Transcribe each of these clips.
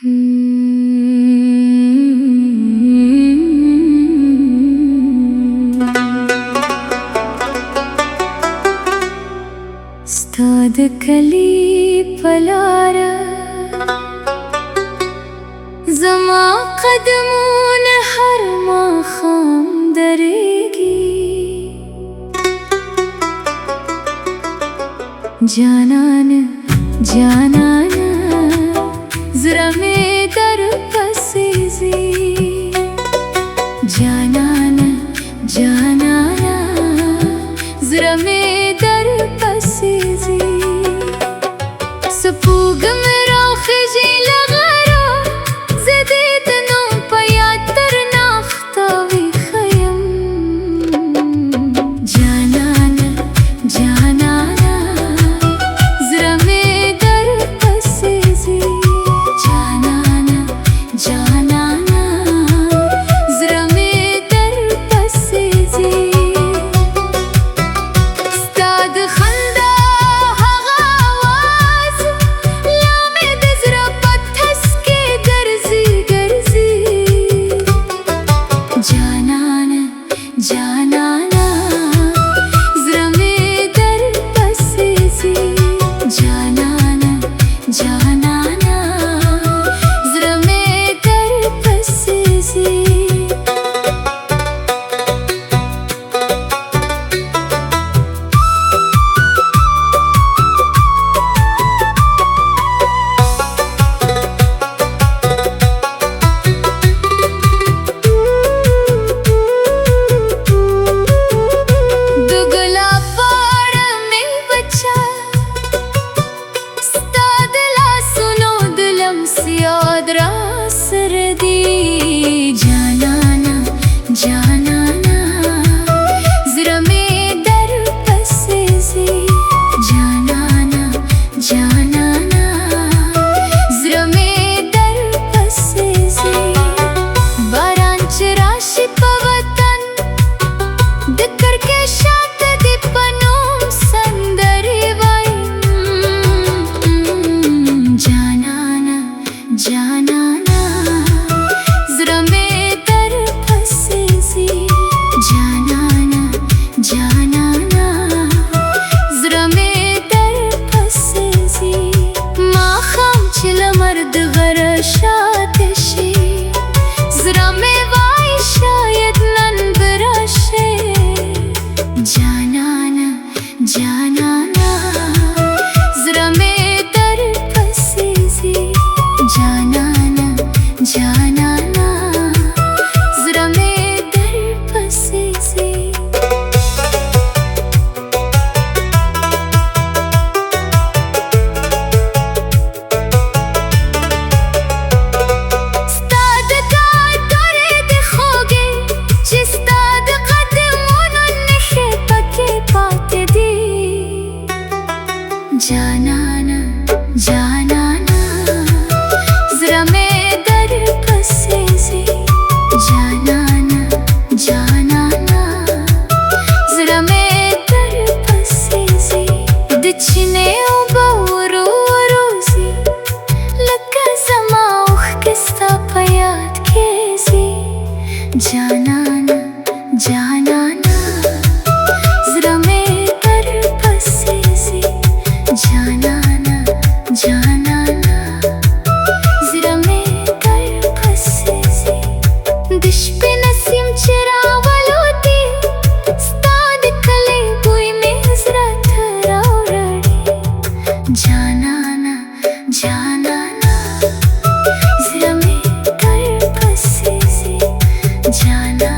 استاد کلی پلاره زما قدمون هر ماخام درېږي جانانه جانانه زړه مې در پسې ځي جانانه جانانه زړه مې در پسې ځي سپوږم راخیژي له غره زه دې د نوم په یاد تر ناخته ویښه یم جانانه جانانه زړه مې در پسې ځي جانانه جانانه زړه مې در پسې ځي ستا د خندا جانانا زړه مې در پسې ځي جانانا جانانا زړه مې در پسې ځي याद रासर दी जानाना जानाना ज़रा में दर पसे ज़ी जानाना जानाना ज़रा में दर पसे ज़ी बारांच राशि पवतन दिक्कर के शात दीपनों संदरी वाई जानाना जानाना ज़रा में दर पसे ज़ी जानाना जानाना ज़रा में दर पसे ज़ी माख़ाम चिल मर्द गरशातशी ज़रा में वाई शायद नन बरशे जानाना जानाना ज़रा में दर पसे ज़ी जानाना जानाना ज़रा में दर पसे ज़ी استاد کار داره دخوگه چستاد قدمون نخه پکه پاته دی جانانا جانانا ज़रा में दर पसे ज़ी जानाना जानाना ज़रा में दर पसे ज़ी दिचने उबावरो रोज़ी लका ज़मा उख किस्ता पयाद के ज़ी जानाना जानाना ज़रा में दर पसे ज़ी जानाना जानाना ज़रा में दर पसे ज़ी दिश पे नसीम चरावलोती स्ताद कले बुई में ज़रा थरावरड़ी जानाना जानाना ज़रा में दर पसे ज़ी जाना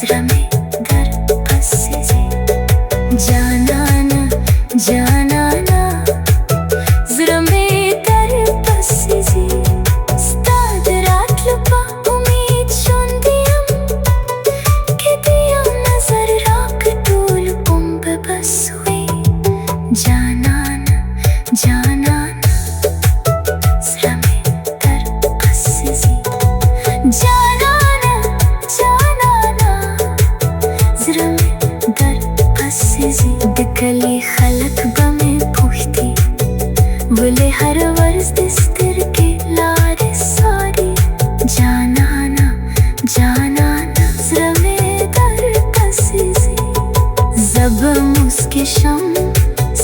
zrame dar passizi janana janana zrame dar passizi stad ratlupa umid shundiyam kediyam nazar rak tul umb baswe janana janana zrame dar passizi janana janana zrame dar passizi dikali khalak bame pushti vule har varz distir ke lare sari janana janana zrame dar passizi zab muske sham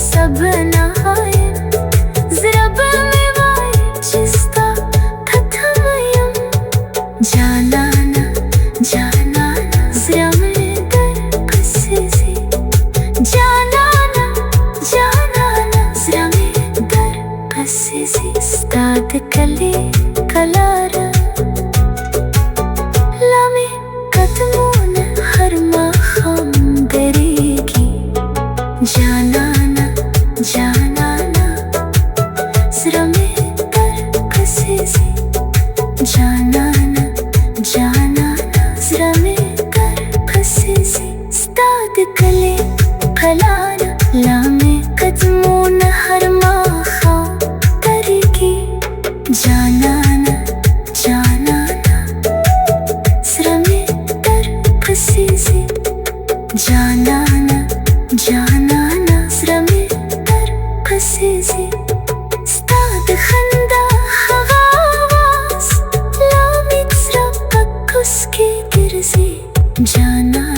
sab nahayen zrab me vai chista thathamayam janana janana zrame dar passizi janana janana zrame dar passizi stad kale kalara lame kadmon har makham deregi janana janana zrame dar passizi janana janana zrame dar passizi stad kale kalara lame kadmon har makham deregi janana janana zrame dar passizi janana janana zrame dar passizi stad khanda khawas lamit zrabak uski girzi janana